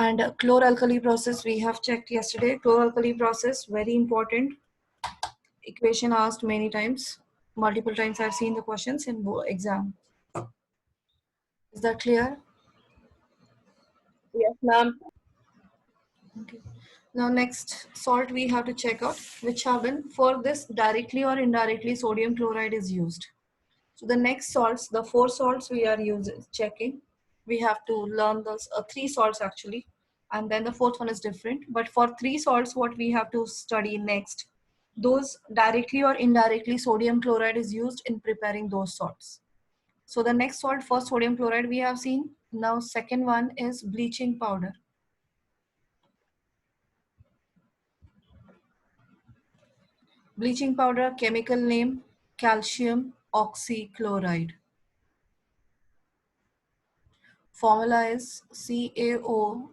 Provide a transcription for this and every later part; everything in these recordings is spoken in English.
And chloralkali process we have checked yesterday. Chloralkali process, very important. Equation asked many times. Multiple times I've seen the questions in exam. Is that clear? Yes, ma'am. Okay. Now next salt we have to check out which have been, for this directly or indirectly sodium chloride is used. So the next salts, the 4 salts we are using, checking. We have to learn those 3 salts actually, and then the fourth one is different. But for 3 salts, what we have to study next, those directly or indirectly sodium chloride is used in preparing those salts. So the next salt, first sodium chloride we have seen. Now second one is bleaching powder. Bleaching powder, chemical name, calcium oxychloride. Formula is CaOCl2.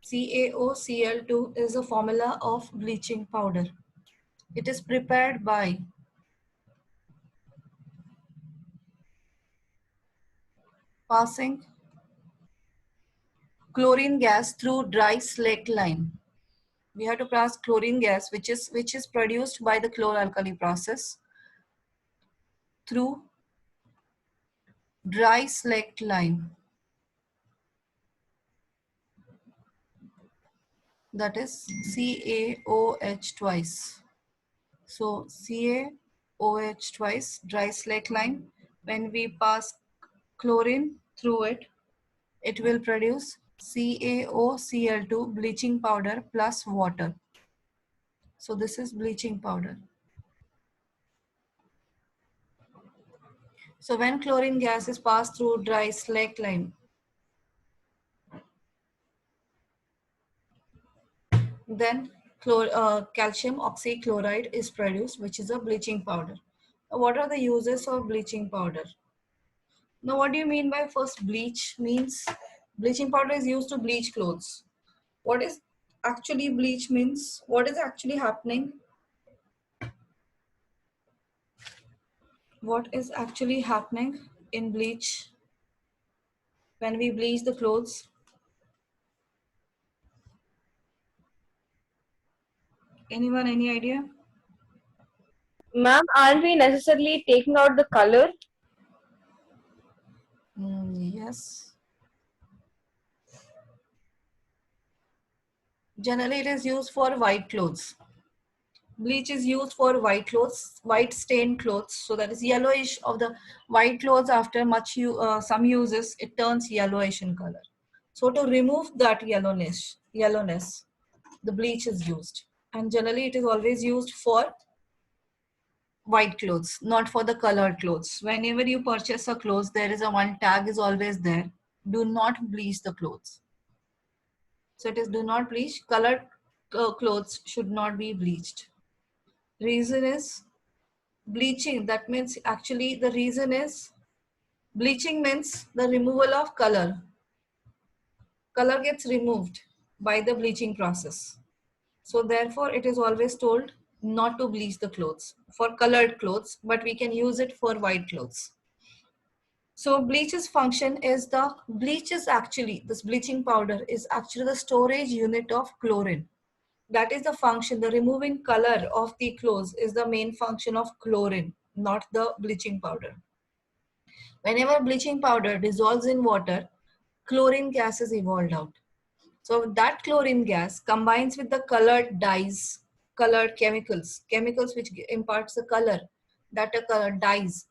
CaOCl2 is a formula of bleaching powder. It is prepared by passing chlorine gas through dry slaked lime. We have to pass chlorine gas, which is produced by the chloralkali process, through dry slaked lime. That is CaOH twice. So CaOH twice, dry slaked lime. When we pass chlorine through it, it will produce CaOCl2 bleaching powder plus water. So this is bleaching powder. So when chlorine gas is passed through dry slaked lime, then calcium oxychloride is produced, which is a bleaching powder. What are the uses of bleaching powder? Now, what do you mean by first bleach? Means bleaching powder is used to bleach clothes. What is actually bleach means? What is actually happening? What is actually happening in bleach when we bleach the clothes? Anyone, any idea? Ma'am, aren't we necessarily taking out the color? Yes. Generally, it is used for white clothes. Bleach is used for white clothes, white stained clothes. So that is yellowish of the white clothes. After some uses, it turns yellowish in color. So to remove that yellowness, the bleach is used. And generally, it is always used for white clothes, not for the colored clothes. Whenever you purchase a clothes, there is a one tag is always there. Do not bleach the clothes. So it is do not bleach. Colored clothes should not be bleached. Reason is bleaching. That means actually the reason is bleaching means the removal of color. Color gets removed by the bleaching process. So therefore it is always told not to bleach the clothes for colored clothes, but we can use it for white clothes. So bleach's function is this bleaching powder is actually the storage unit of chlorine. That is the function, the removing color of the clothes is the main function of chlorine, not the bleaching powder. Whenever bleaching powder dissolves in water, chlorine gas is evolved out. So that chlorine gas combines with the colored dyes, colored chemicals which imparts the color, that a color dyes.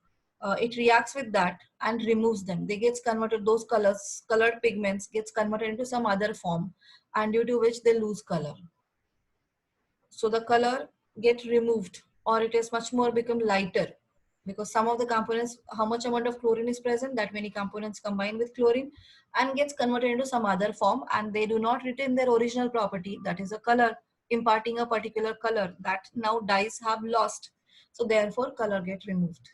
It reacts with that and removes them. They gets converted, those colors, colored pigments gets converted into some other form, and due to which they lose color. So the color get removed, or it is much more become lighter, because some of the components, how much amount of chlorine is present, that many components combine with chlorine and gets converted into some other form, and they do not retain their original property, that is a color, imparting a particular color that now dyes have lost. So therefore color get removed.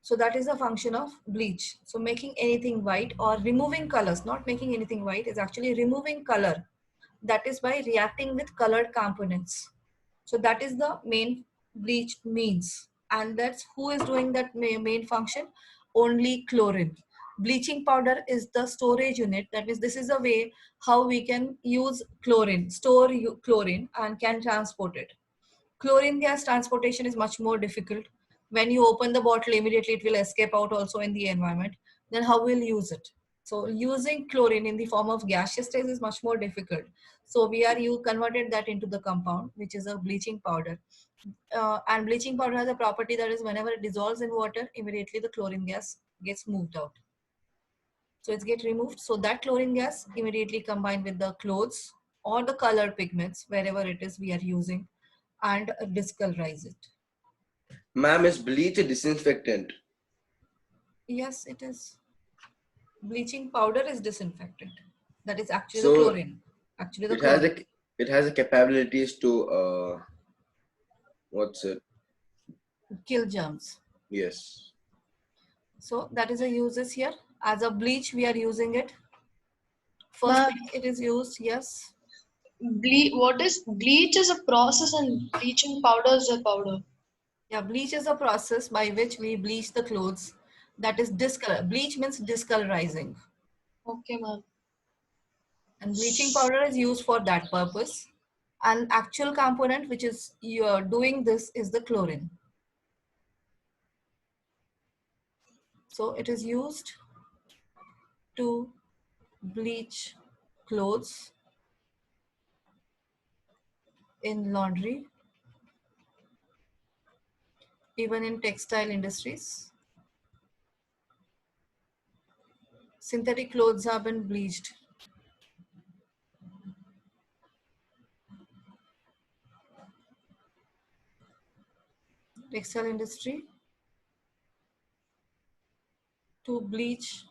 So that is the function of bleach. So making anything white or removing colors, not making anything white, is actually removing color. That is by reacting with colored components. So that is the main bleach means. And that's who is doing that main function? Only chlorine. Bleaching powder is the storage unit. That means this is a way how we can use chlorine, store chlorine and can transport it. Chlorine gas transportation is much more difficult. When you open the bottle, immediately it will escape out also in the environment. Then how will use it? So using chlorine in the form of gaseous stage is much more difficult. So you converted that into the compound, which is a bleaching powder. And bleaching powder has a property that is whenever it dissolves in water, immediately the chlorine gas gets moved out. So it's get removed. So that chlorine gas immediately combined with the clothes or the color pigments, wherever it is we are using, and discolorize it. Ma'am, is bleach a disinfectant? Yes, it is. Bleaching powder is disinfectant. That is actually the So chlorine. Actually the chlorine. it has the capabilities to what's it? Kill germs. Yes. So that is a uses here. As a bleach, we are using it. First Ma'am, thing it is used, yes. what is bleach is a process and bleaching powder is a powder. Yeah, bleach is a process by which we bleach the clothes. That is discolor. Bleach means discolorizing. Okay, ma'am. And bleaching powder is used for that purpose. And actual component which is you're doing this is the chlorine. So it is used to bleach clothes in laundry, even in textile industries. Synthetic clothes have been bleached. Textile industry to bleach.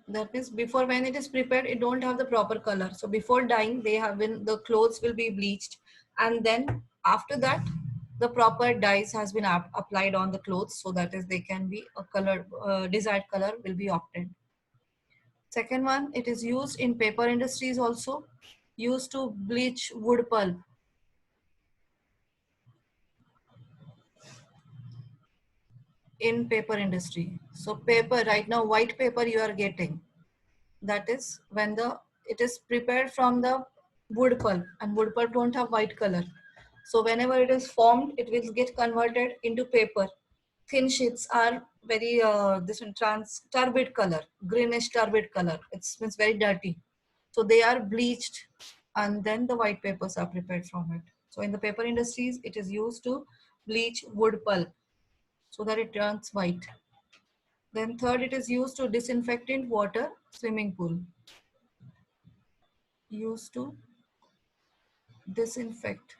That means before when it is prepared, it don't have the proper color. So before dyeing, the clothes will be bleached, and then after that, the proper dyes has been applied on the clothes so that is they can be a color, desired color will be obtained. Second one, it is used in paper industries also, used to bleach wood pulp. In paper industry. So paper right now, white paper you are getting. That is when it is prepared from the wood pulp, and wood pulp don't have white color. So whenever it is formed, it will get converted into paper. Thin sheets are very this one turbid color, greenish turbid color. It's very dirty. So they are bleached, and then the white papers are prepared from it. So in the paper industries, it is used to bleach wood pulp so that it turns white. Then third, it is used to disinfectant water, swimming pool. Used to disinfect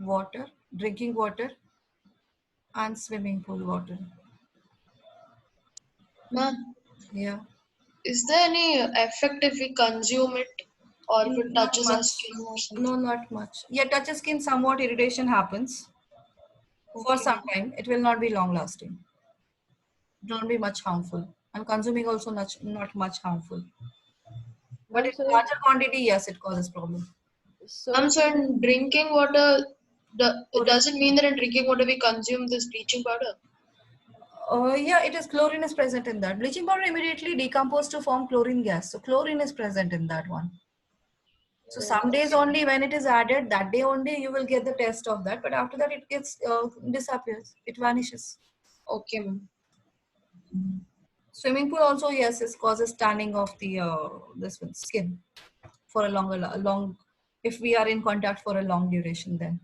water, drinking water, and swimming pool water. Ma'am, Yeah. is there any effect if we consume it or if it Not touches our much. skin or No, something? not much. Yeah, touch skin, somewhat irritation happens for Okay, some ma'am. time. It will not be long lasting. It won't be much harmful. And consuming also not much harmful. But Ma'am, in so larger quantity, yes, it causes problem. Ma'am, so in drinking water, Chlorine. does it mean that in drinking water we consume this bleaching powder? Yeah, it is chlorine is present in that. Bleaching powder immediately decomposed to form chlorine gas. So chlorine is present in that one. So some days only when it is added, that day only you will get the test of that. But after that it gets disappears. It vanishes. Okay, ma'am. Swimming pool also, yes, it causes tanning of the this one, skin for a long if we are in contact for a long duration then.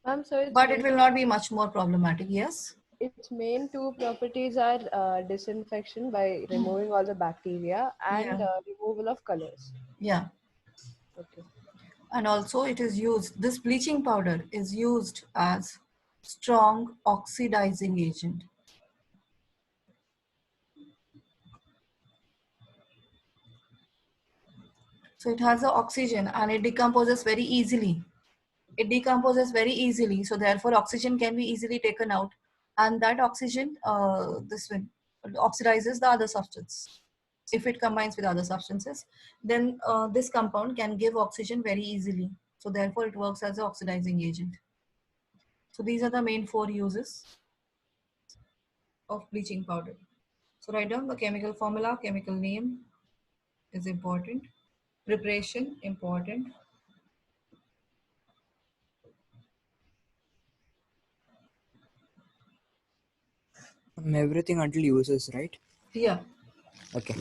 ma'am, so But it will not be much more problematic. Yes. its main two properties are disinfection by removing all the bacteria and Yeah. removal of colors. Yeah. Okay. And also it is used. This bleaching powder is used as strong oxidizing agent. So it has the oxygen and it decomposes very easily. It decomposes very easily. So therefore oxygen can be easily taken out. And that oxygen, this one, oxidizes the other substance. If it combines with other substances, then this compound can give oxygen very easily. So therefore it works as an oxidizing agent. So these are the main four uses of bleaching powder. So write down the chemical formula, chemical name is important. Preparation, important. Everything until uses, right? Yeah. Okay.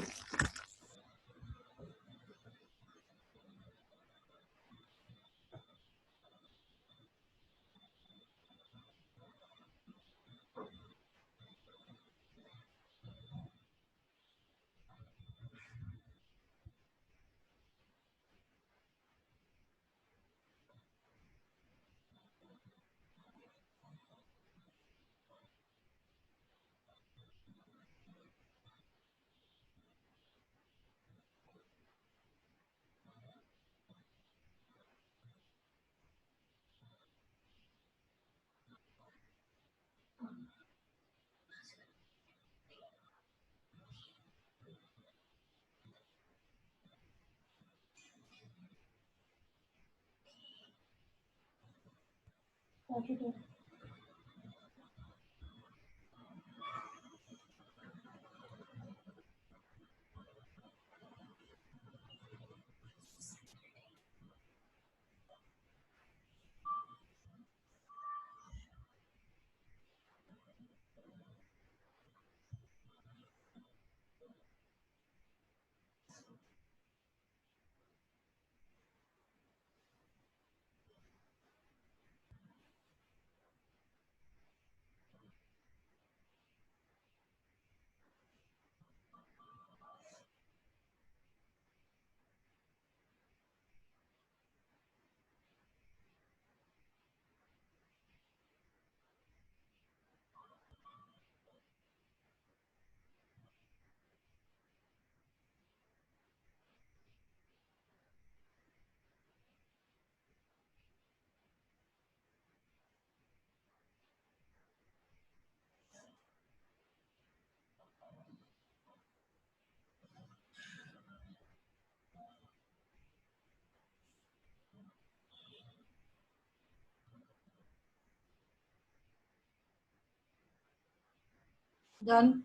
Done.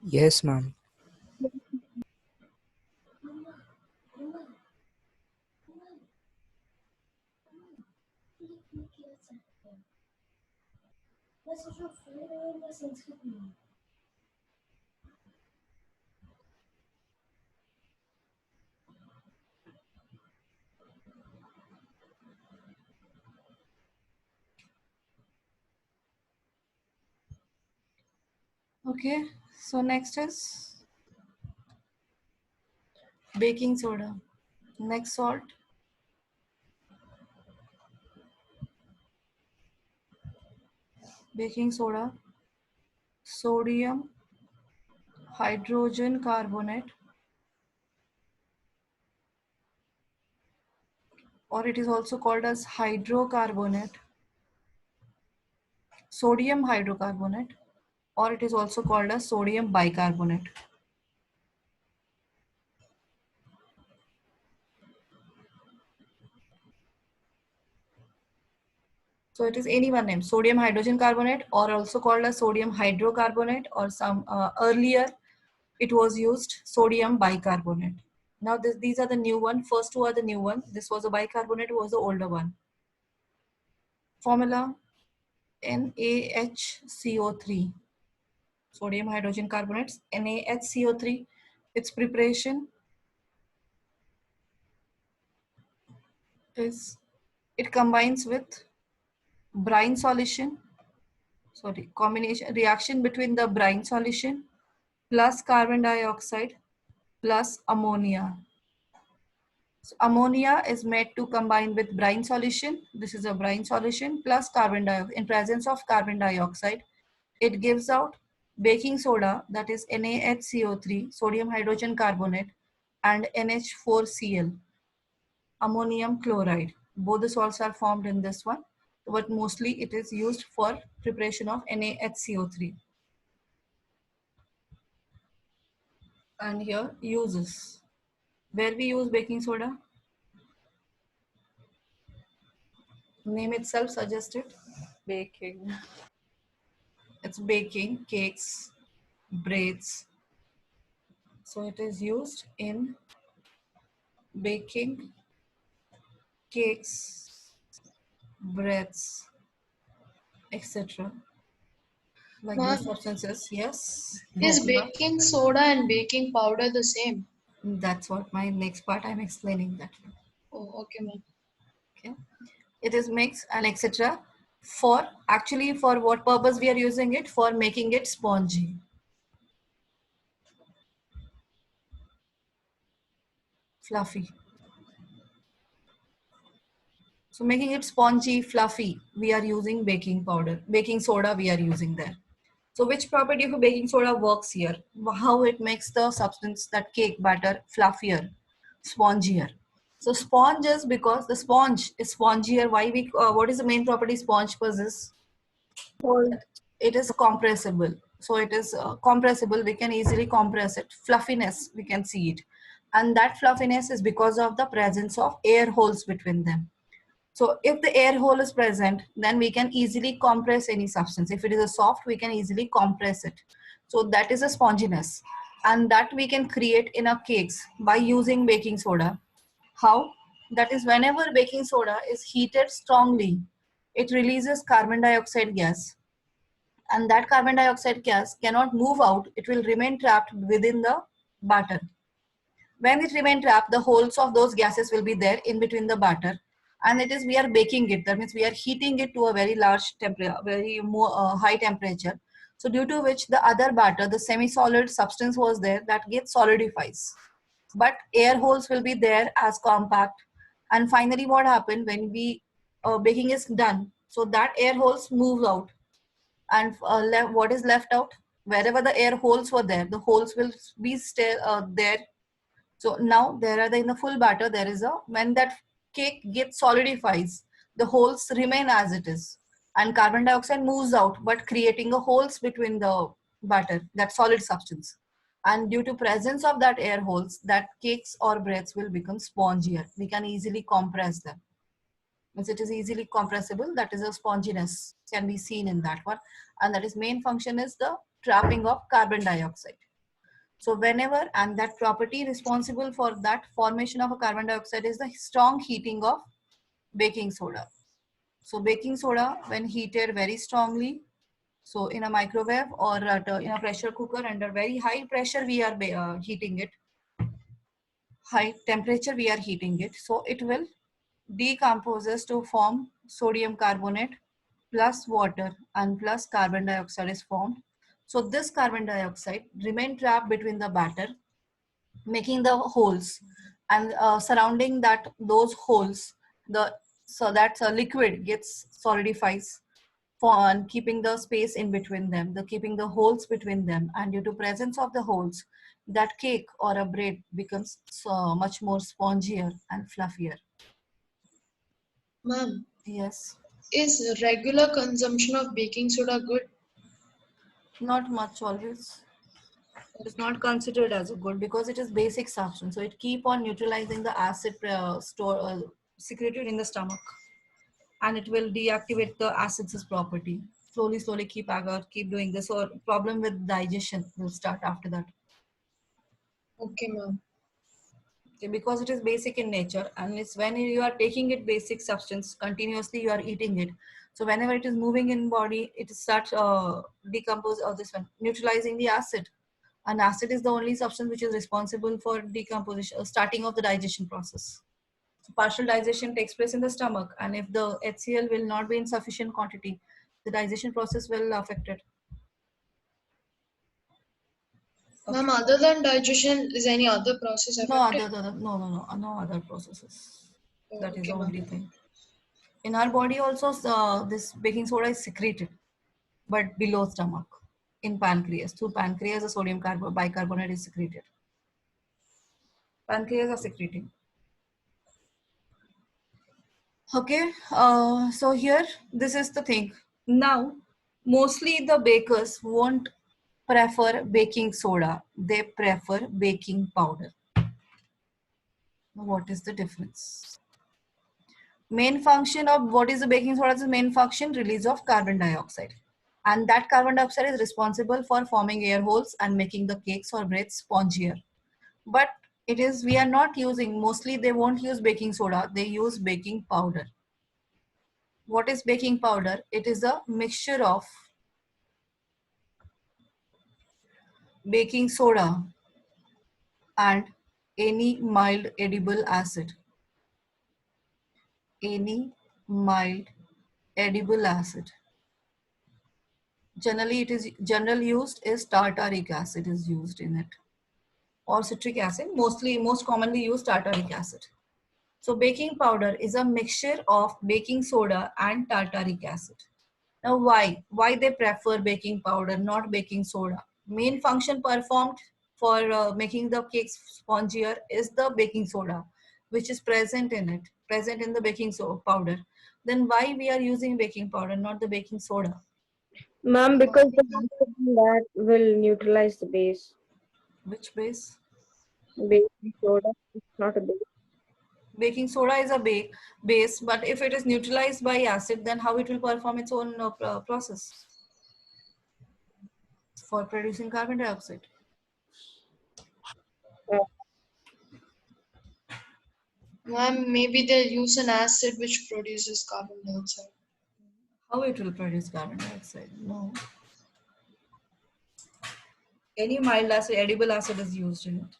Yes, ma'am. Okay. So next is baking soda. Next salt. Baking soda. Sodium hydrogen carbonate, or it is also called as hydrocarbonate. Sodium hydrocarbonate, or it is also called as sodium bicarbonate. So it is any one name, sodium hydrogen carbonate, or also called as sodium hydrocarbonate, or some earlier it was used sodium bicarbonate. Now these are the new one. First two are the new one. This was a bicarbonate, was the older one. Formula NaHCO3. Sodium hydrogen carbonates, NaHCO3. Its preparation is it combines with brine solution, sorry, combination reaction between the brine solution plus carbon dioxide plus ammonia. So ammonia is made to combine with brine solution. This is a brine solution plus carbon dioxide. In presence of carbon dioxide, it gives out baking soda, that is NaHCO3, sodium hydrogen carbonate, and NH4Cl, ammonium chloride. Both the salts are formed in this one, but mostly it is used for preparation of NaHCO3. And here uses. Where we use baking soda? Name itself suggests it. Baking. It's baking cakes, breads. So it is used in baking cakes, breads, etc. Like those Ma'am, substances. Yes. is Mocha. baking soda and baking powder the same? That's what my next part I'm explaining that. Oh, okay, ma'am. Okay. It is mixed and etc. For actually for what purpose we are using it? For making it spongy. Fluffy. So making it spongy, fluffy, we are using baking powder. Baking soda we are using there. So which property of a baking soda works here? How it makes the substance, that cake batter, fluffier, spongier. So sponge is because the sponge is spongier. Why we? What is the main property sponge possesses? It is compressible. So it is compressible. We can easily compress it. Fluffiness, we can see it, and that fluffiness is because of the presence of air holes between them. So if the air hole is present, then we can easily compress any substance. If it is a soft, we can easily compress it. So that is a sponginess. And that we can create in our cakes by using baking soda. How? That is whenever baking soda is heated strongly, it releases carbon dioxide gas. And that carbon dioxide gas cannot move out. It will remain trapped within the batter. When it remains trapped, the holes of those gases will be there in between the batter, and it is we are baking it. That means we are heating it to a very large temperature, very more high temperature. So due to which the other batter, the semi-solid substance was there that gets solidifies, but air holes will be there as compact. And finally, what happened when we baking is done? So that air holes move out, and what is left out? Wherever the air holes were there, the holes will be still there. So now there are in the full batter, there is a, when that cake gets solidifies, the holes remain as it is and carbon dioxide moves out, but creating a holes between the batter, that solid substance. And due to presence of that air holes, that cakes or breads will become spongier. We can easily compress them. Once it is easily compressible, that is a sponginess can be seen in that one. And that is main function is the trapping of carbon dioxide. So whenever, and that property responsible for that formation of a carbon dioxide is the strong heating of baking soda. So baking soda when heated very strongly, so in a microwave or in a pressure cooker under very high pressure we are heating it, high temperature we are heating it. So it will decomposes to form sodium carbonate plus water and plus carbon dioxide is formed. So this carbon dioxide remain trapped between the batter, making the holes, and surrounding that those holes, the so that liquid gets solidifies for and keeping the space in between them, the keeping the holes between them, and due to presence of the holes, that cake or a bread becomes so much more spongier and fluffier. Ma'am, Yes. is regular consumption of baking soda good? Not much always. It's not considered as a good because it is basic substance. So it keep on neutralizing the acid secreted in the stomach, and it will deactivate the acids property. Slowly, slowly keep doing this. Or problem with digestion will start after that. Okay, ma'am. Okay, because it is basic in nature, and it's when you are taking it basic substance continuously, you are eating it. So whenever it is moving in body, it starts decompose or this one neutralizing the acid. And acid is the only substance which is responsible for decomposition, starting of the digestion process. So partial digestion takes place in the stomach, and if the HCl will not be in sufficient quantity, the digestion process will affect it. Ma'am, Okay. other than digestion, is any other process affected? No other processes. Oh, That is okay, the ma'am. only thing. In our body also, this baking soda is secreted, but below stomach, in pancreas. Through pancreas, the bicarbonate is secreted. Pancreas are secreting. Okay, so here, this is the thing. Now, mostly the bakers won't prefer baking soda. They prefer baking powder. What is the difference? Main function of what is the baking soda's main function? Release of carbon dioxide. And that carbon dioxide is responsible for forming air holes and making the cakes or breads spongier. But we are not using, mostly they won't use baking soda, they use baking powder. What is baking powder? It is a mixture of baking soda and any mild edible acid. Any mild edible acid. Generally, general used is tartaric acid is used in it, or citric acid. Most commonly used tartaric acid. So baking powder is a mixture of baking soda and tartaric acid. Now why they prefer baking powder, not baking soda? Main function performed for making the cakes spongier is the baking soda, which is present in the baking powder. Then why we are using baking powder, not the baking soda? Ma'am, because the acid in that will neutralize the base. Which base? Baking soda is not a base. Baking soda is a base, but if it is neutralized by acid, then how it will perform its own process for producing carbon dioxide? Ma'am, maybe they'll use an acid which produces carbon dioxide. How it will produce carbon dioxide? No. Any mild acid, edible acid is used in it.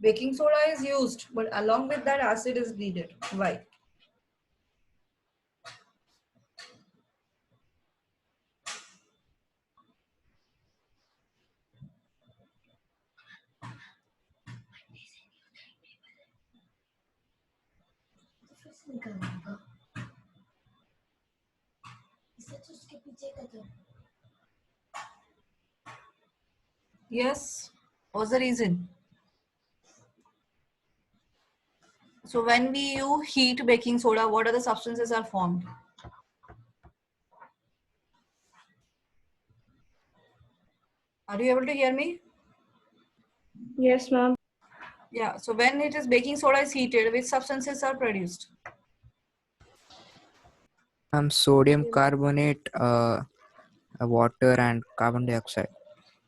Baking soda is used, but along with that acid is needed. Why? Yes. What's the reason? So when you heat baking soda, what are the substances are formed? Are you able to hear me? Yes, ma'am. Yeah. So when it is baking soda is heated, which substances are produced? Sodium carbonate, water, and carbon dioxide.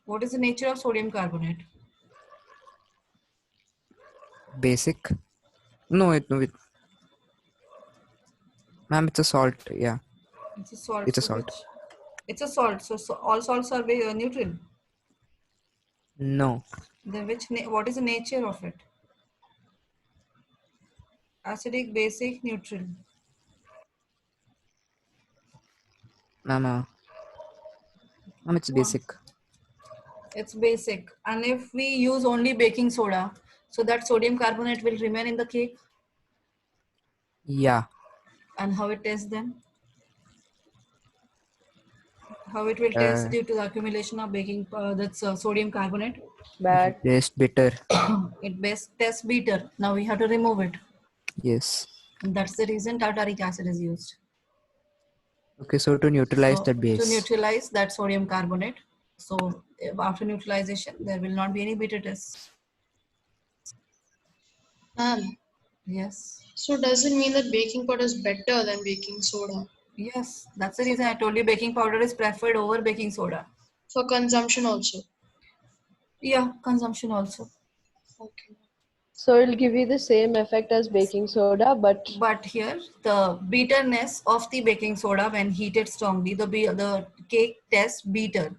What is the nature of sodium carbonate? Basic? No, ma'am, it's a salt. Yeah, It's a salt. it's a So salt. it's a salt. So all salts are neutral. No, Then what is the nature of it? Acidic, basic, neutral. ma'am, it's basic. It's basic. And if we use only baking soda, so that sodium carbonate will remain in the cake. Yeah, And how it tastes then? How it will taste due to the accumulation of sodium carbonate? Bad. tastes bitter. It tastes bitter. Now we have to remove it. Yes. And that's the reason tartaric acid is used. Okay, so to neutralize So the to base. neutralize that sodium carbonate. So after neutralization, there will not be any bitter taste. Ma'am, Yes. so does it mean that baking powder is better than baking soda Yes. That's the reason I told you baking powder is preferred over baking soda. for consumption also? Yeah, consumption also. Okay. So it'll give you the same effect as baking soda, but But here, the bitterness of the baking soda when heated strongly, the cake tastes bitter.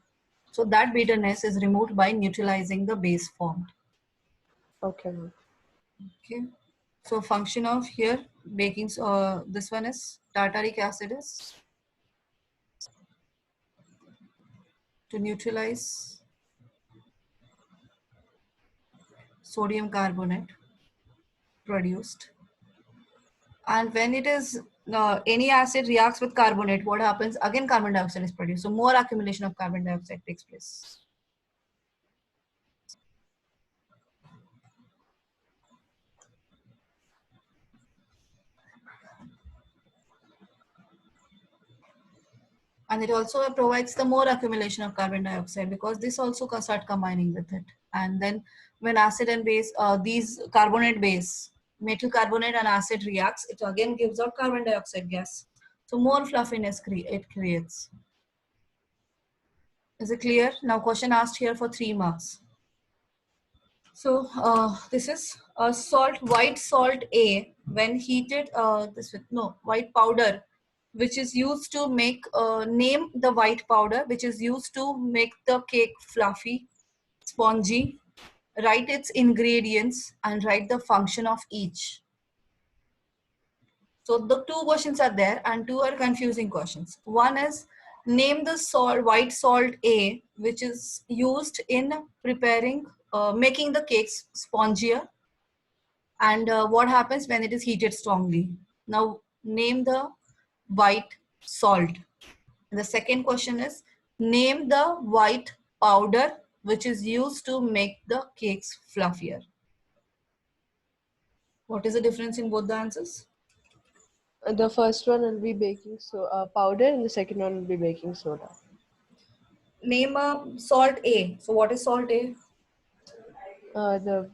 So that bitterness is removed by neutralizing the base formed. okay, ma'am. Okay. So function of here this one is tartaric acid is to neutralize sodium carbonate produced. And when it is any acid reacts with carbonate, what happens? Again, carbon dioxide is produced. So more accumulation of carbon dioxide takes place. And it also provides the more accumulation of carbon dioxide because this also start combining with it. And then when acid and base, these carbonate base, metal carbonate and acid reacts, it again gives out carbon dioxide gas. So more fluffiness it creates. Is it clear? Now question asked here for 3 marks. So this is white salt A when heated, white powder, which is used to make, name the white powder, which is used to make the cake fluffy, spongy, write its ingredients and write the function of each. So the 2 questions are there and 2 are confusing questions. One is name the white salt A, which is used in preparing, making the cakes spongier, and what happens when it is heated strongly. Now name the white salt. And the second question is name the white powder which is used to make the cakes fluffier. What is the difference in both the answers? The first one will be baking powder, and the second one will be baking soda. Name a salt A. So what is salt A? The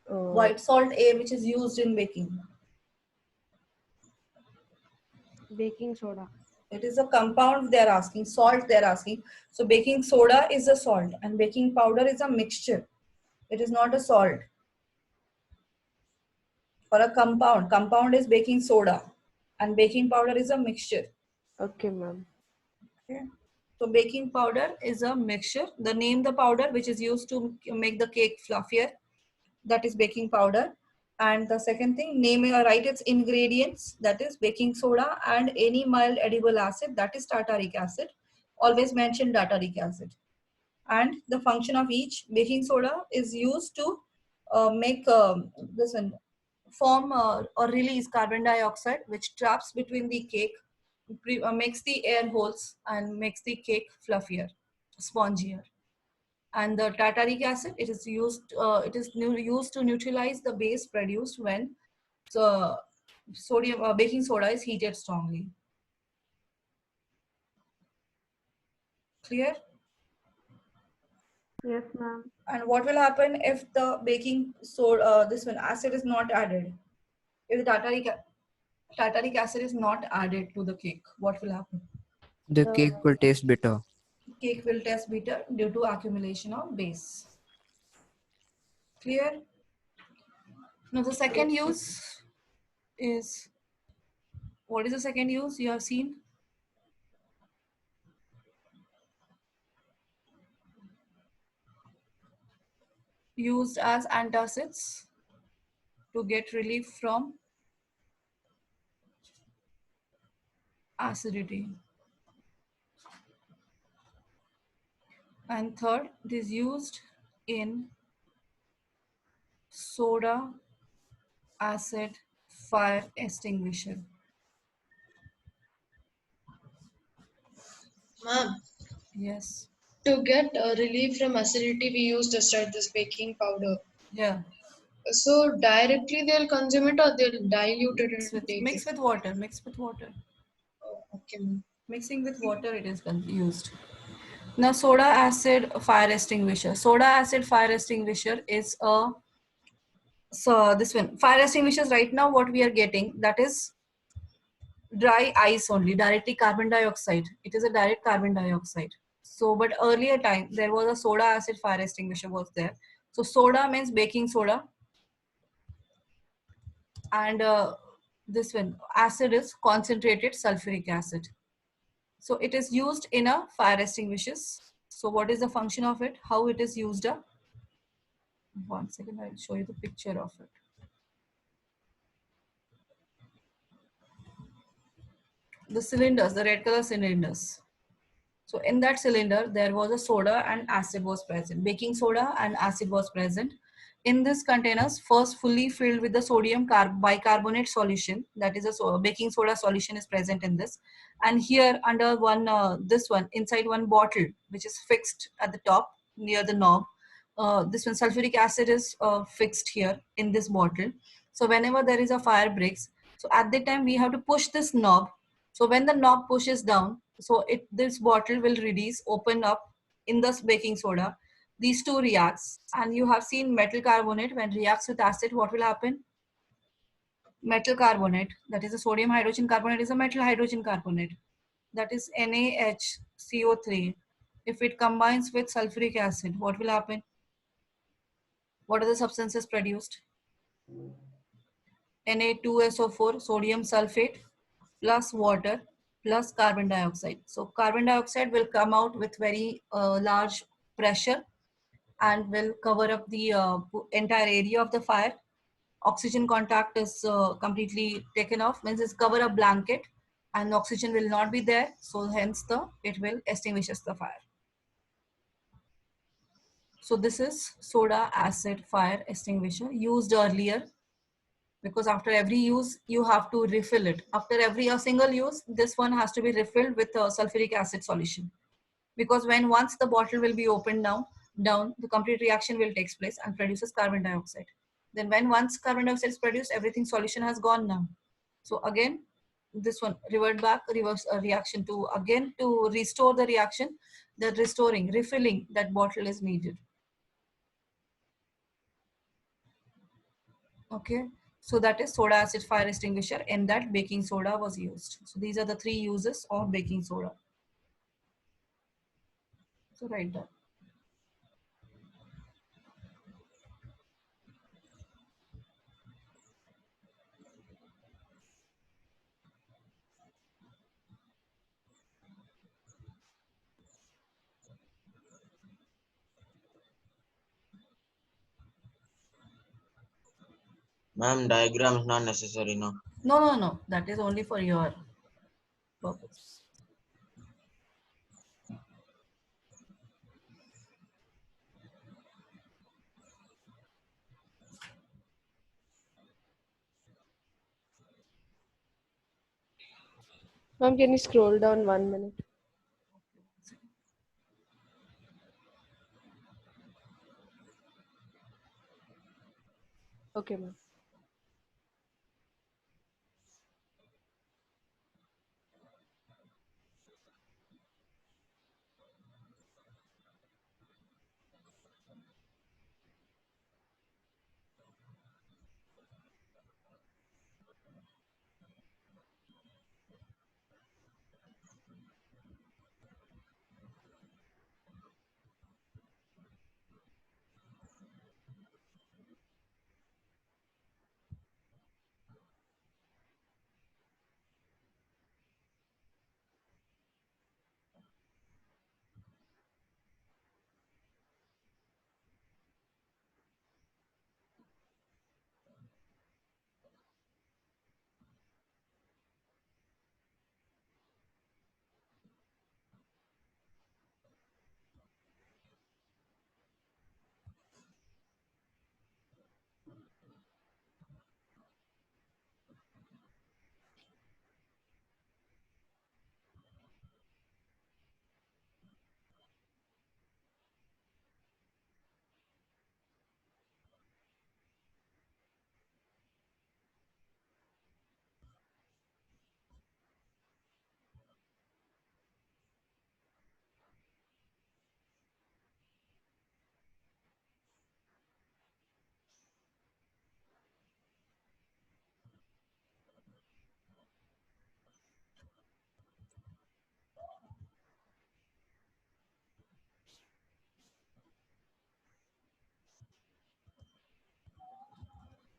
White salt A which is used in baking. Baking soda. It is a compound they are asking, salt they are asking. So baking soda is a salt and baking powder is a mixture. It is not a salt. For a compound is baking soda and baking powder is a mixture. Okay, ma'am. Okay. So baking powder is a mixture. The name the powder which is used to make the cake fluffier, that is baking powder. And the second thing, write its ingredients, that is baking soda and any mild edible acid, that is tartaric acid. Always mention tartaric acid. And the function of each, baking soda is used to make form or release carbon dioxide, which traps between the cake, makes the air holes and makes the cake fluffier, spongier. And the tartaric acid, it is used to neutralize the base produced when baking soda is heated strongly. Clear? Yes, ma'am. And what will happen if the baking soda, acid is not added? If the tartaric acid is not added to the cake, what will happen? The cake will taste bitter. Cake will taste bitter due to accumulation of base. Clear? Now the second use is, what is the second use you have seen? Used as antacids to get relief from acidity. And third, it is used in soda acid fire extinguisher. Ma'am, Yes. to get relief from acidity, we use just this baking powder. Yeah. So directly they'll consume it or they'll dilute it and take Mix it. with water. Mix with water. Oh, okay, ma'am. Mixing with water, it is used. Now, soda acid fire extinguisher. Soda acid fire extinguisher is a, so this one, fire extinguishers right now what we are getting, that is dry ice only, directly carbon dioxide. It is a direct carbon dioxide. So, but earlier time there was a soda acid fire extinguisher was there. So soda means baking soda, and this one acid is concentrated sulfuric acid. So it is used in a fire extinguishers. So what is the function of it? How it is used? 1 second, I'll show you the picture of it. The cylinders, the red color cylinders. So in that cylinder, there was a soda and acid was present. Baking soda and acid was present. In this containers, first fully filled with the sodium bicarbonate solution, that is a baking soda solution is present in this. And here under inside one bottle, which is fixed at the top near the knob, this one sulfuric acid is fixed here in this bottle. So whenever there is a fire breaks, so at the time we have to push this knob. So when the knob pushes down, so this bottle will release, open up in this baking soda. These two reacts, and you have seen metal carbonate when reacts with acid, what will happen? metal carbonate, that is a sodium hydrogen carbonate is a metal hydrogen carbonate, that is NaHCO3. If it combines with sulfuric acid, what will happen? What are the substances produced? Na2SO4, sodium sulfate, plus water, plus carbon dioxide. So carbon dioxide will come out with very large pressure and will cover up the entire area of the fire. Oxygen contact is completely taken off, means it's cover a blanket and oxygen will not be there. So hence it will extinguishes the fire. So this is soda acid fire extinguisher used earlier, because after every use you have to refill it. After every a single use, this one has to be refilled with sulfuric acid solution, because when once the bottle will be opened down, the complete reaction will take place and produces carbon dioxide. Then when once carbon dioxide is produced, everything solution has gone now. So again, this one revert back, reverse reaction to again to restore the reaction, the restoring, refilling that bottle is needed. Okay, so that is soda acid fire extinguisher. In that, baking soda was used. So these are the three uses of baking soda. So write that. Ma'am, diagram is not necessary, no? No. That is only for your purpose. Ma'am, can you scroll down 1 minute? Okay, ma'am.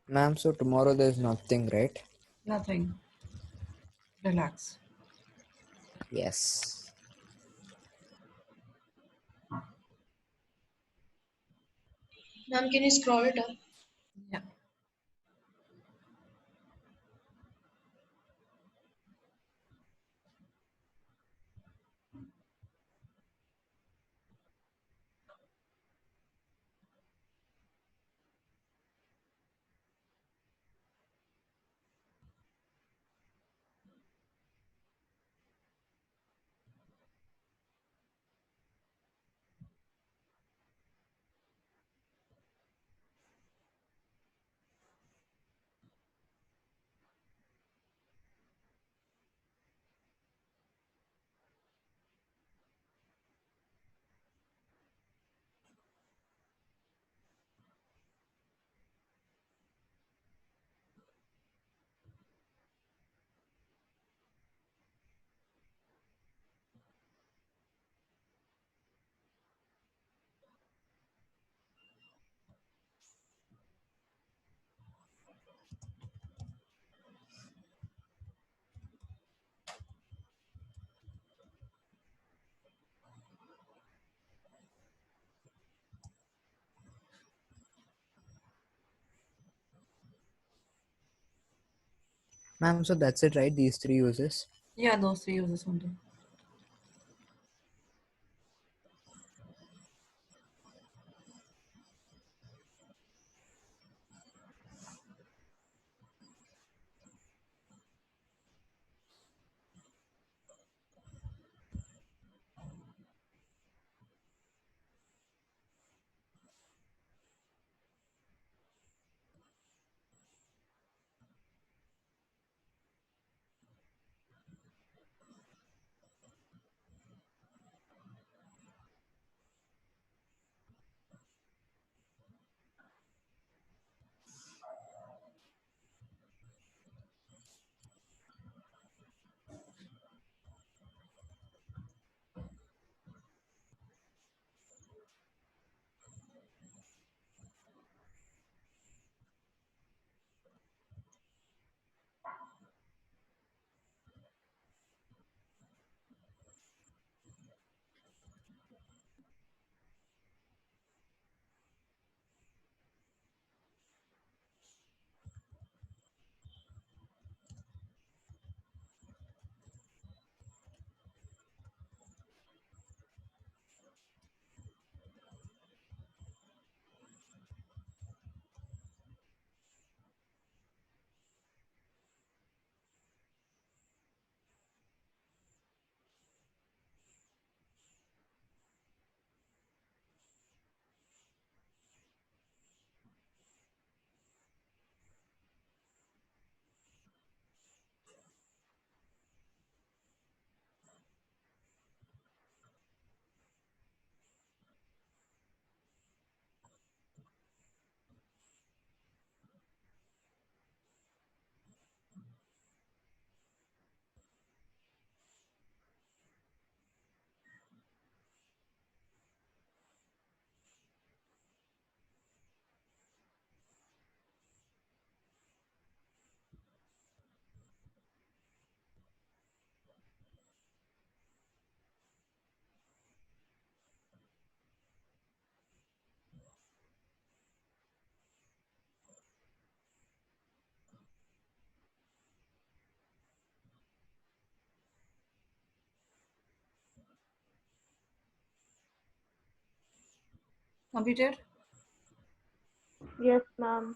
Ma'am, so tomorrow there's nothing, right? Nothing. Relax. Yes. Ma'am, can you scroll it up? Yeah. Ma'am, so that's it, right? These three uses. Yeah, those three uses only. Completed? Yes, ma'am.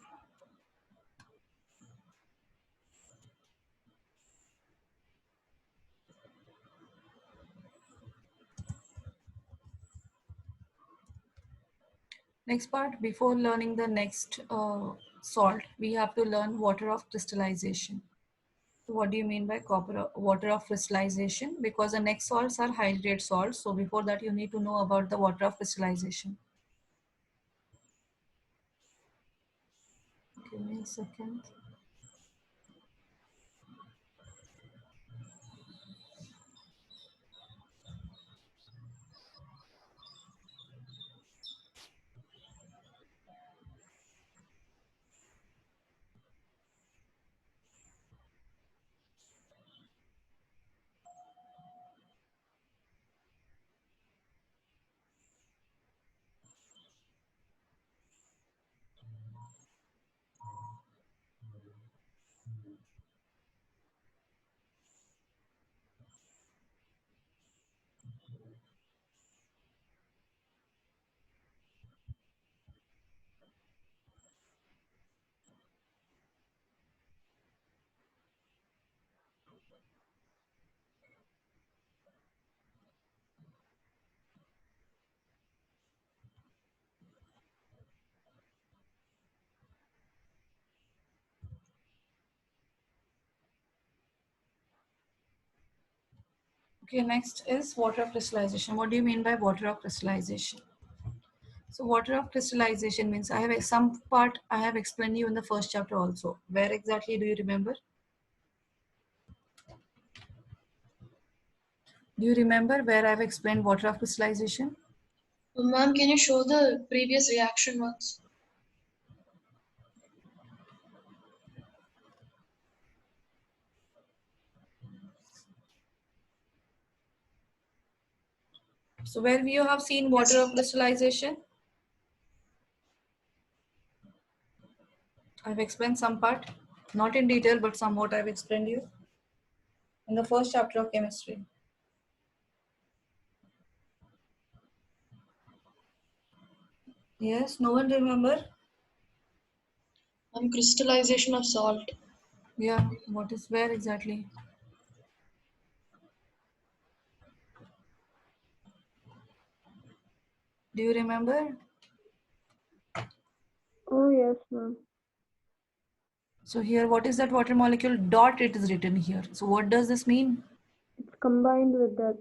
Next part, before learning the next salt, we have to learn water of crystallization. So what do you mean by water of crystallization? Because the next salts are hydrate salts. So before that, you need to know about the water of crystallization. Give me a second. Okay, next is water of crystallization. What do you mean by water of crystallization? So water of crystallization means I have some part I have explained you in the first chapter also. Where exactly do you remember? Do you remember where I have explained water of crystallization? Ma'am, can you show the previous reaction once? So where you have seen water of crystallization? I've explained some part. Not in detail, but somewhat I've explained you in the first chapter of chemistry. Yes, no one remember? Crystallization of salt. Yeah, what is where exactly? Do you remember? Oh, yes, ma'am. So here, what is that water molecule? Dot, it is written here. So what does this mean? It's combined with that.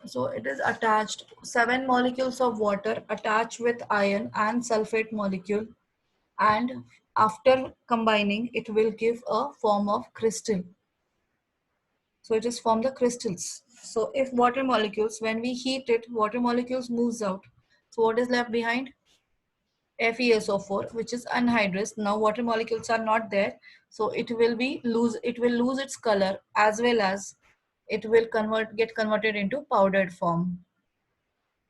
So it is attached, 7 molecules of water attached with iron and sulfate molecule, and after combining, it will give a form of crystal. So it is from the crystals. So if water molecules, when we heat it, water molecules moves out. So what is left behind? FeSO4, which is anhydrous. Now water molecules are not there, so it will lose its color, as well as it will get converted into powdered form.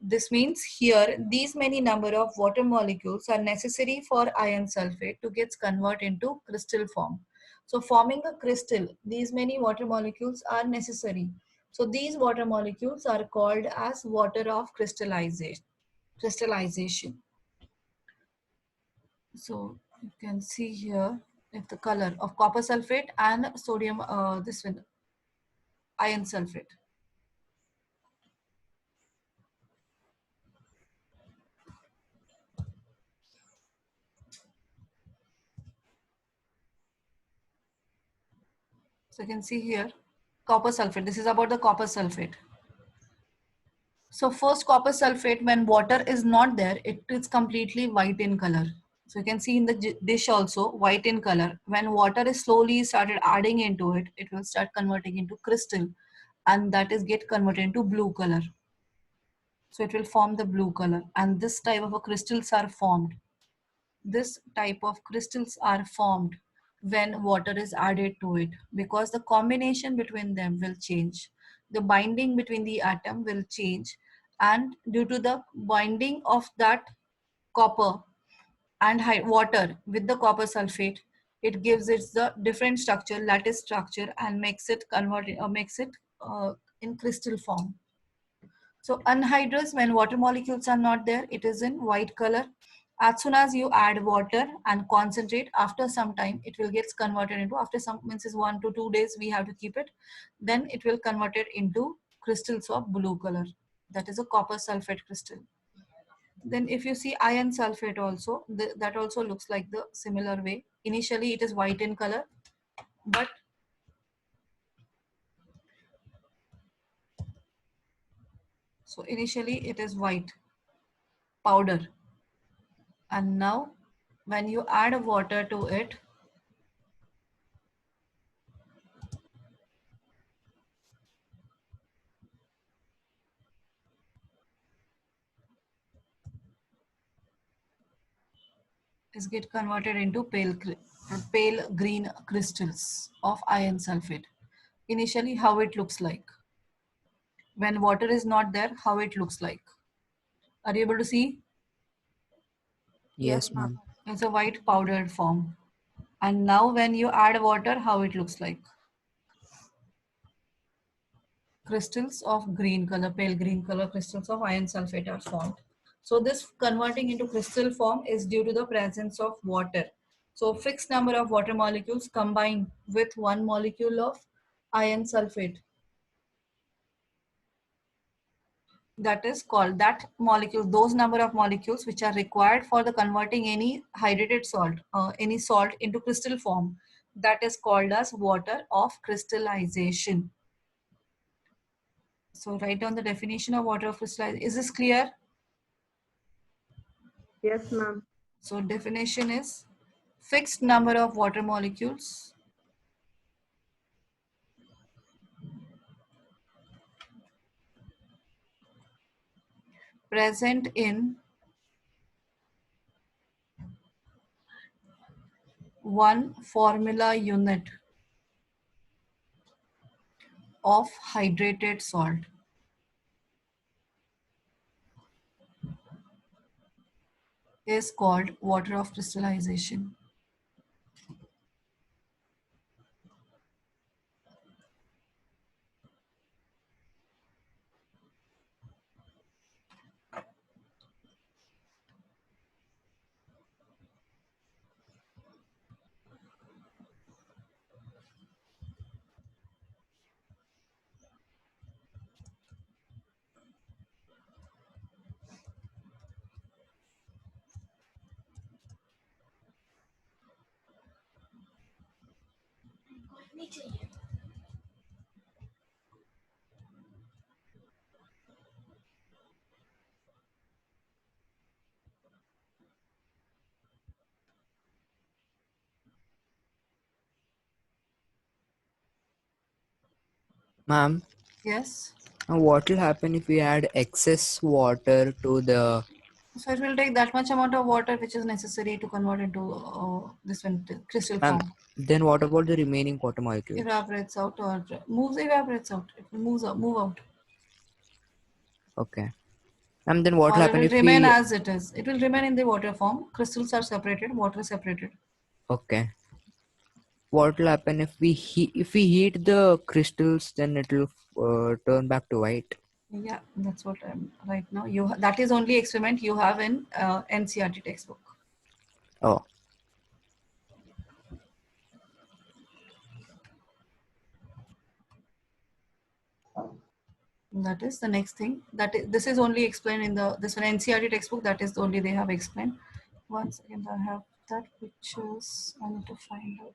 This means here these many number of water molecules are necessary for iron sulfate to get converted into crystal form. So forming a crystal, these many water molecules are necessary. So these water molecules are called as water of crystallization. So you can see here if the color of copper sulfate and sodium, this one, iron sulfate. So you can see here copper sulfate. This is about the copper sulfate. So first copper sulfate, when water is not there, it is completely white in color. So you can see in the dish also white in color. When water is slowly started adding into it, it will start converting into crystal, and that is get converted into blue color. So it will form the blue color, and this type of crystals are formed. This type of crystals are formed when water is added to it, because the combination between them will change. The binding between the atom will change, and due to the binding of that copper and water with the copper sulfate, it gives it the different structure, lattice structure, and makes it in crystal form. So anhydrous, when water molecules are not there, it is in white color. As soon as you add water and concentrate, after some time, it will get converted into, after some, means is 1 to 2 days, we have to keep it. Then it will convert it into crystals of blue color. That is a copper sulfate crystal. Then if you see iron sulfate also, that also looks like the similar way. Initially, it is white in color, but so initially it is white powder, and now when you add water to it, is get converted into pale green crystals of iron sulfate. Initially, how it looks like. When water is not there, how it looks like. Are you able to see? Yes, ma'am. It's a white powdered form. And now when you add water, how it looks like. Crystals of green color, pale green color crystals of iron sulfate are formed. So this converting into crystal form is due to the presence of water. So fixed number of water molecules combine with one molecule of iron sulfate. That is called, that molecule, those number of molecules which are required for the converting any hydrated salt, any salt into crystal form, that is called as water of crystallization. So write down the definition of water of crystallization. Is this clear? Yes, ma'am. So definition is fixed number of water molecules present in one formula unit of hydrated salt is called water of crystallization. Ma'am, Yes. now what will happen if we add excess water to the So it will take that much amount of water which is necessary to convert into this one crystal ma'am? form. Then what about the remaining water molecules? Evaporates out or evaporates out. It will move out. Okay. And then what Or will it happen will if remain we? as it is. It will remain in the water form. Crystals are separated, water is separated. Okay. What will happen if we heat the crystals? Then it will turn back to white. Yeah, that's what I'm right now. That is only experiment you have in NCRT textbook. Oh. That is the next thing. This is only explained in this one NCRT textbook. That is only they have explained. One second, I have that pictures. I need to find out.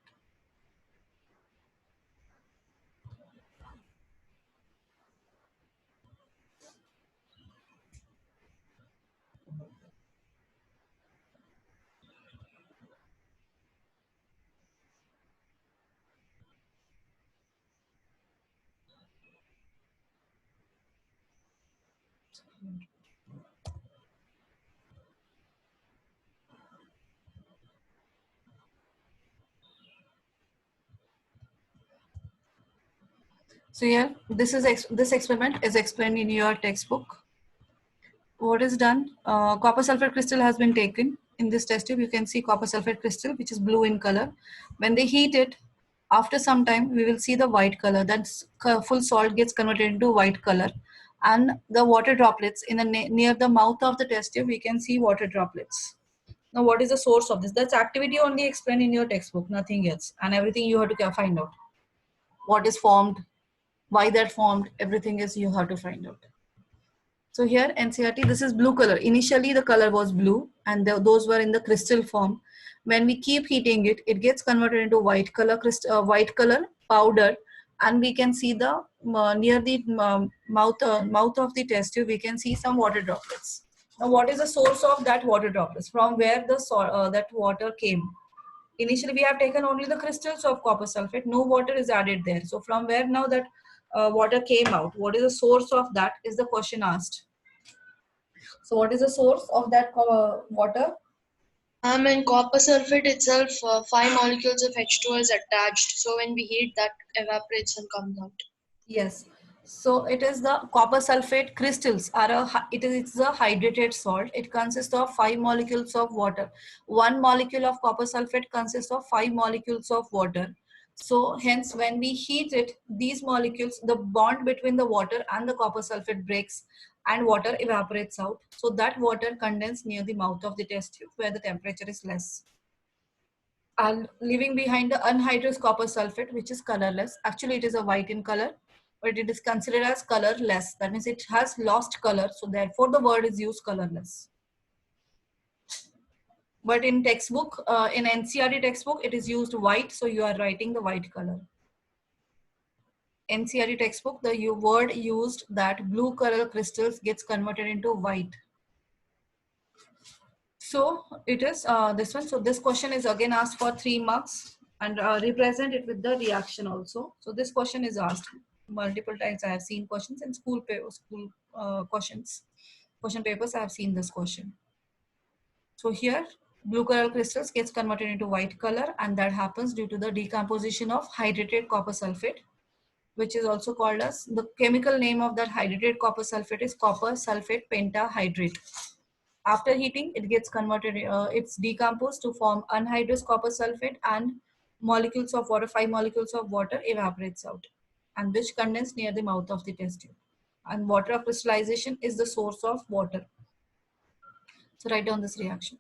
So here, this experiment is explained in your textbook. What is done? Copper sulfate crystal has been taken. In this test tube, you can see copper sulfate crystal, which is blue in color. When they heat it, after some time, we will see the white color. That's full salt gets converted into white color. And the water droplets in the near the mouth of the test tube, we can see water droplets. Now, what is the source of this? That's activity only explained in your textbook, nothing else. And everything you have to find out. What is formed, why that formed, everything is you have to find out. So here NCRT, this is blue color. Initially the color was blue and those were in the crystal form. When we keep heating it, it gets converted into white color, white color powder, and we can see the near the mouth of the test tube, we can see some water droplets. Now what is the source of that water droplets? From where that water came? Initially we have taken only the crystals of copper sulfate, no water is added there. So from where now that water came out, what is the source of that is the question asked. So what is the source of that water? In copper sulfate itself, 5 molecules of H2O is attached. So when we heat, that evaporates and comes out. Yes. So it is the copper sulfate crystals it's a hydrated salt. It consists of 5 molecules of water. 1 molecule of copper sulfate consists of 5 molecules of water. So hence when we heat it, these molecules, the bond between the water and the copper sulfate breaks and water evaporates out. So that water condenses near the mouth of the test tube where the temperature is less. And leaving behind the anhydrous copper sulfate, which is colorless. Actually, it is a white in color, but it is considered as colorless. That means it has lost color. So therefore, the word is used colorless. But in textbook, in NCRT textbook, it is used white. So you are writing the white color. NCRT textbook, the word used that blue color crystals gets converted into white. So it is this one. So this question is again asked for 3 marks and represent it with the reaction also. So this question is asked multiple times. I have seen questions in school questions, question papers. I have seen this question. So here blue color crystals gets converted into white color, and that happens due to the decomposition of hydrated copper sulfate, which is also called as, the chemical name of that hydrated copper sulfate is copper sulfate pentahydrate. After heating, it gets converted, it's decomposed to form anhydrous copper sulfate, and molecules of water, 5 molecules of water evaporates out, and which condense near the mouth of the test tube. And water crystallization is the source of water. So write down this reaction.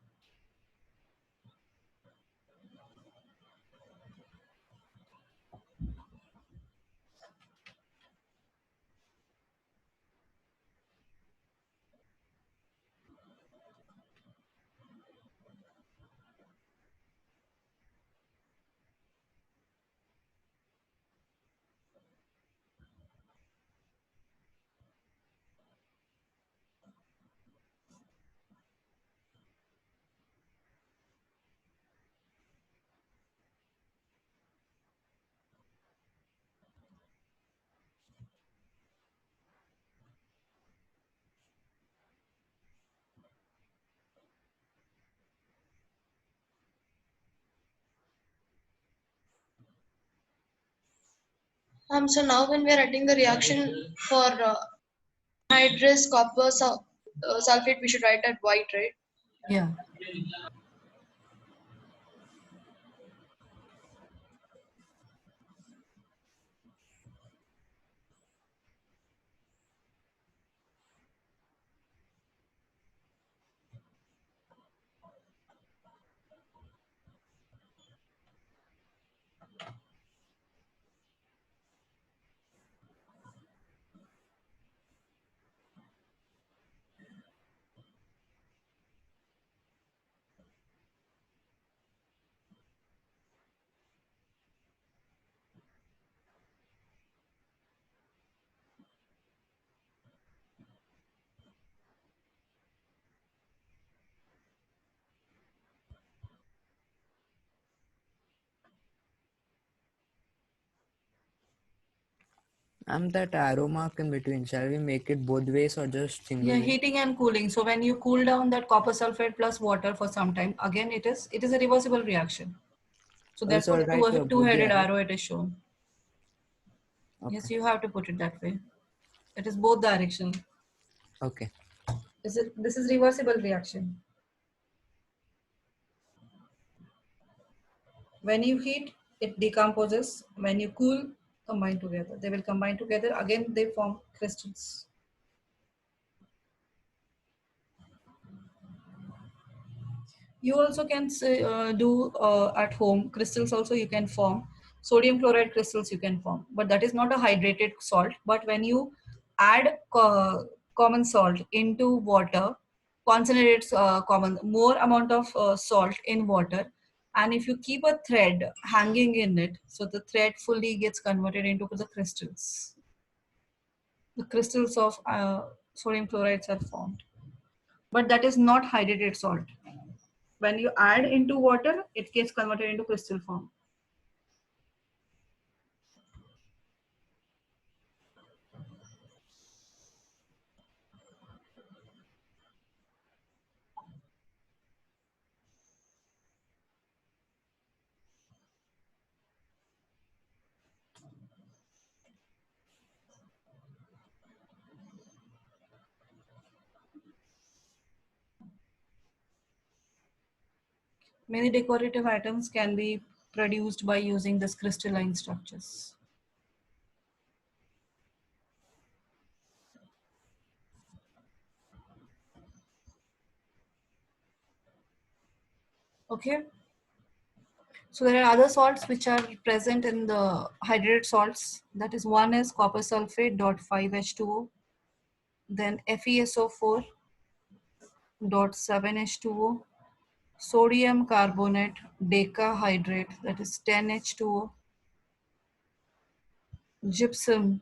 So now when we are writing the reaction for hydrous copper sulfate, we should write at white, right? Yeah. That arrow mark in between, shall we make it both ways or just single Yeah, way? heating and cooling. So when you cool down that copper sulfate plus water for some time, again it is a reversible reaction. So Also, therefore I'll the write both the two-headed arrow. arrow it is shown. Yes, Okay. you have to put it that way. It is both direction. Okay. This is reversible reaction. When you heat, it decomposes. When you cool, combine together. They will combine together. Again, they form crystals. You also can do at home crystals also you can form. Sodium chloride crystals you can form, but that is not a hydrated salt. But when you add common salt into water, concentrates more amount of salt in water, and if you keep a thread hanging in it, so the thread fully gets converted into the crystals. The crystals of sodium chlorides are formed, but that is not hydrated salt. When you add into water, it gets converted into crystal form. Many decorative items can be produced by using this crystalline structures. Okay. So there are other salts which are present in the hydrated salts. That is, one is copper sulfate dot 5H2O, then FeSO4 dot 7H2O, sodium carbonate decahydrate, that is 10H2O, gypsum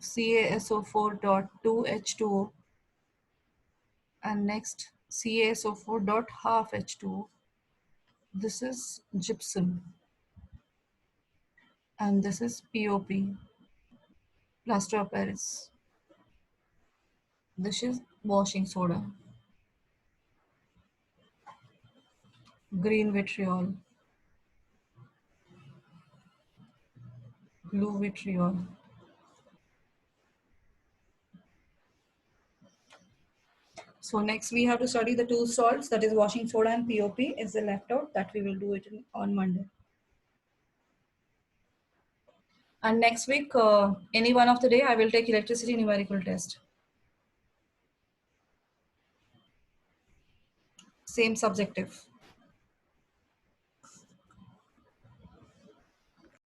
CaSO4 dot 2H2O, and next CaSO4 dot half H2O. This is gypsum, and this is POP, plaster of Paris. This is washing soda, green vitriol, blue vitriol. So next we have to study the two salts, that is washing soda and POP is the left out, that we will do it on Monday. And next week, any one of the day, I will take electricity numerical test. Same subjective.